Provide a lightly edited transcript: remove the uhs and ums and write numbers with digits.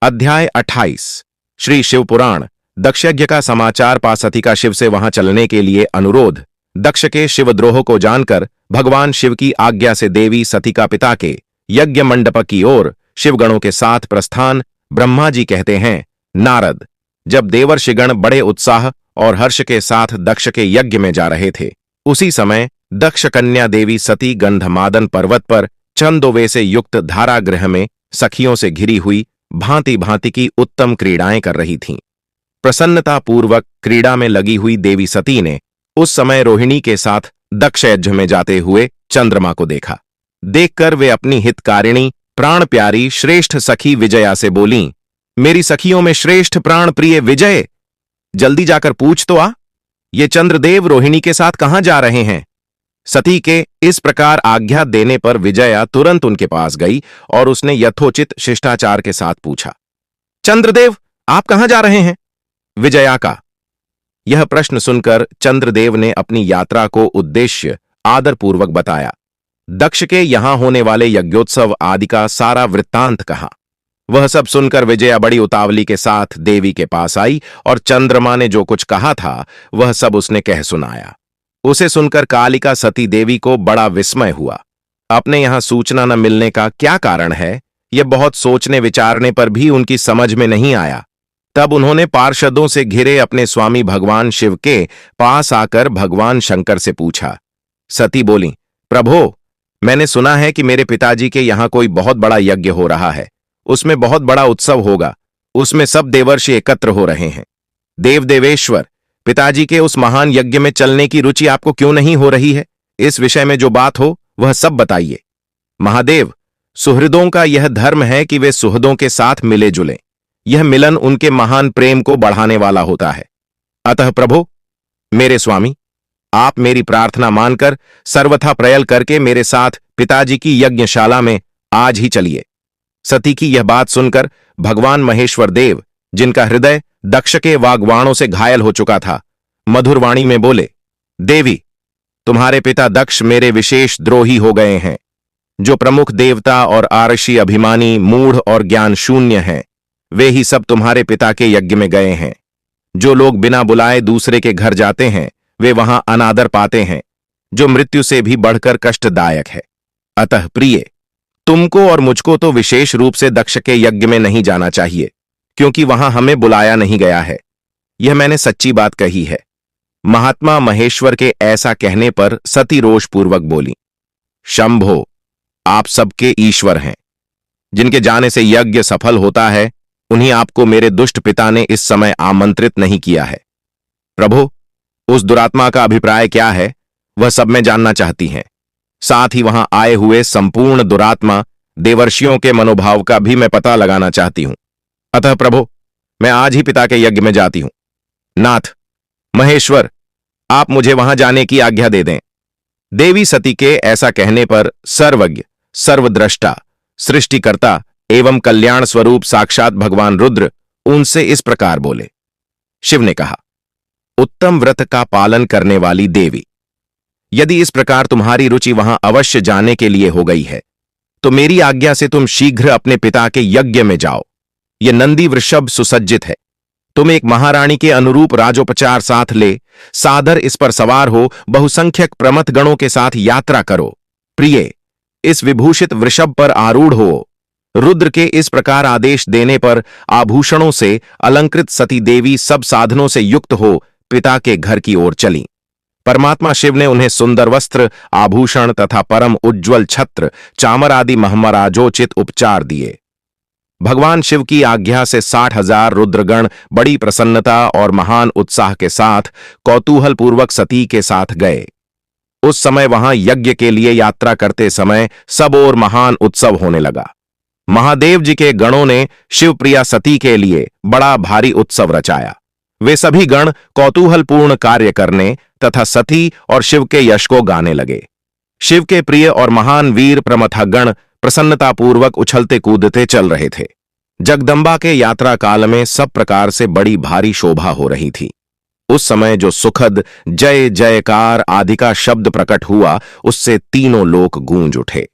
अध्याय 28। श्री शिव पुराण। दक्ष यज्ञ का समाचार पा सती का शिव से वहां चलने के लिए अनुरोध। दक्ष के शिवद्रोह को जानकर भगवान शिव की आज्ञा से देवी सती का पिता के यज्ञ मंडप की ओर शिवगणों के साथ प्रस्थान। ब्रह्मा जी कहते हैं, नारद, जब देवर्षिगण बड़े उत्साह और हर्ष के साथ दक्ष के यज्ञ में जा रहे थे, उसी समय दक्ष कन्या देवी सती गंधमादन पर्वत पर चंदोवे से युक्त धारागृह में सखियों से घिरी हुई भांति भांति की उत्तम क्रीड़ाएं कर रही थीं। प्रसन्नतापूर्वक क्रीड़ा में लगी हुई देवी सती ने उस समय रोहिणी के साथ दक्ष यज्ञ में जाते हुए चंद्रमा को देखा। देखकर वे अपनी हितकारिणी प्राण प्यारी श्रेष्ठ सखी विजया से बोलीं, मेरी सखियों में श्रेष्ठ प्राण प्रिय विजय, जल्दी जाकर पूछ तो आ, ये चंद्रदेव रोहिणी के साथ कहां जा रहे हैं। सती के इस प्रकार आज्ञा देने पर विजया तुरंत उनके पास गई और उसने यथोचित शिष्टाचार के साथ पूछा, चंद्रदेव, आप कहां जा रहे हैं। विजया का यह प्रश्न सुनकर चंद्रदेव ने अपनी यात्रा को उद्देश्य आदरपूर्वक बताया। दक्ष के यहां होने वाले यज्ञोत्सव आदि का सारा वृत्तांत कहा। वह सब सुनकर विजया बड़ी उतावली के साथ देवी के पास आई और चंद्रमा ने जो कुछ कहा था वह सब उसने कह सुनाया। उसे सुनकर कालिका सती देवी को बड़ा विस्मय हुआ। अपने यहां सूचना न मिलने का क्या कारण है, यह बहुत सोचने विचारने पर भी उनकी समझ में नहीं आया। तब उन्होंने पार्षदों से घिरे अपने स्वामी भगवान शिव के पास आकर भगवान शंकर से पूछा। सती बोली, प्रभो, मैंने सुना है कि मेरे पिताजी के यहां कोई बहुत बड़ा यज्ञ हो रहा है, उसमें बहुत बड़ा उत्सव होगा, उसमें सब देवर्षि एकत्र हो रहे हैं। देव देवेश्वर, पिताजी के उस महान यज्ञ में चलने की रुचि आपको क्यों नहीं हो रही है। इस विषय में जो बात हो वह सब बताइए। महादेव, सुहृदों का यह धर्म है कि वे सुहृदों के साथ मिले जुले। यह मिलन उनके महान प्रेम को बढ़ाने वाला होता है। अतः प्रभो, मेरे स्वामी, आप मेरी प्रार्थना मानकर सर्वथा प्रयल करके मेरे साथ पिताजी की यज्ञशाला में आज ही चलिए। सती की यह बात सुनकर भगवान महेश्वर देव, जिनका हृदय दक्ष के वाग्वाणों से घायल हो चुका था, मधुर वाणी में बोले, देवी, तुम्हारे पिता दक्ष मेरे विशेष द्रोही हो गए हैं। जो प्रमुख देवता और आरषि अभिमानी मूढ़ और ज्ञान शून्य हैं, वे ही सब तुम्हारे पिता के यज्ञ में गए हैं। जो लोग बिना बुलाए दूसरे के घर जाते हैं, वे वहां अनादर पाते हैं, जो मृत्यु से भी बढ़कर कष्टदायक है। अतः प्रिय, तुमको और मुझको तो विशेष रूप से दक्ष के यज्ञ में नहीं जाना चाहिए, क्योंकि वहां हमें बुलाया नहीं गया है। यह मैंने सच्ची बात कही है। महात्मा महेश्वर के ऐसा कहने पर सती रोषपूर्वक बोली, शंभो, आप सबके ईश्वर हैं। जिनके जाने से यज्ञ सफल होता है, उन्हीं आपको मेरे दुष्ट पिता ने इस समय आमंत्रित नहीं किया है। प्रभु, उस दुरात्मा का अभिप्राय क्या है, वह सब मैं जानना चाहती हैं। साथ ही वहां आए हुए संपूर्ण दुरात्मा देवर्षियों के मनोभाव का भी मैं पता लगाना चाहती हूं। अतः प्रभु, मैं आज ही पिता के यज्ञ में जाती हूं। नाथ महेश्वर, आप मुझे वहां जाने की आज्ञा दे दें। देवी सती के ऐसा कहने पर सर्वज्ञ, सर्वद्रष्टा, सृष्टिकर्ता एवं कल्याण स्वरूप साक्षात भगवान रुद्र उनसे इस प्रकार बोले। शिव ने कहा, उत्तम व्रत का पालन करने वाली देवी, यदि इस प्रकार तुम्हारी रुचि वहां अवश्य जाने के लिए हो गई है, तो मेरी आज्ञा से तुम शीघ्र अपने पिता के यज्ञ में जाओ। यह नंदी वृषभ सुसज्जित है। तुम एक महारानी के अनुरूप राजोपचार साथ ले सादर इस पर सवार हो बहुसंख्यक प्रमथ गणों के साथ यात्रा करो। प्रिय, इस विभूषित वृषभ पर आरूढ़ हो। रुद्र के इस प्रकार आदेश देने पर आभूषणों से अलंकृत सती देवी सब साधनों से युक्त हो पिता के घर की ओर चली। परमात्मा शिव ने उन्हें सुंदर वस्त्र, आभूषण तथा परम उज्ज्वल छत्र, चामर आदि महमराजोचित उपचार दिए। भगवान शिव की आज्ञा से 60,000 रुद्रगण बड़ी प्रसन्नता और महान उत्साह के साथ कौतूहल पूर्वक सती के साथ गए। उस समय वहां यज्ञ के लिए यात्रा करते समय सब ओर महान उत्सव होने लगा। महादेव जी के गणों ने शिवप्रिया सती के लिए बड़ा भारी उत्सव रचाया। वे सभी गण कौतूहलपूर्ण कार्य करने तथा सती और शिव के यश को गाने लगे। शिव के प्रिय और महान वीर प्रमथगण प्रसन्नतापूर्वक उछलते कूदते चल रहे थे। जगदंबा के यात्रा काल में सब प्रकार से बड़ी भारी शोभा हो रही थी। उस समय जो सुखद जय जयकार आदि का शब्द प्रकट हुआ, उससे तीनों लोक गूंज उठे।